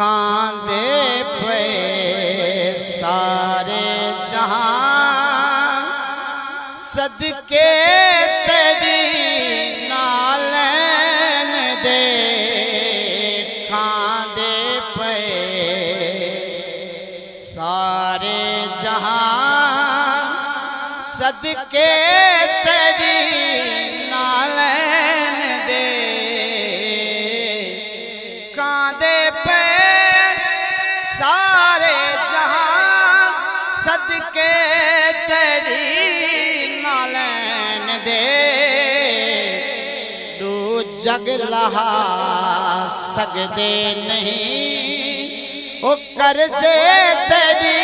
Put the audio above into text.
کھاندے پے سارے جہاں صدقے تیری نالین دے کھاندے پے سارے جہاں صدقے تیری نالین دے کھاندے پے سارے جہاں صدقے تیری نالین دے دو جگ لہا سگدے نہیں او قرضے تیری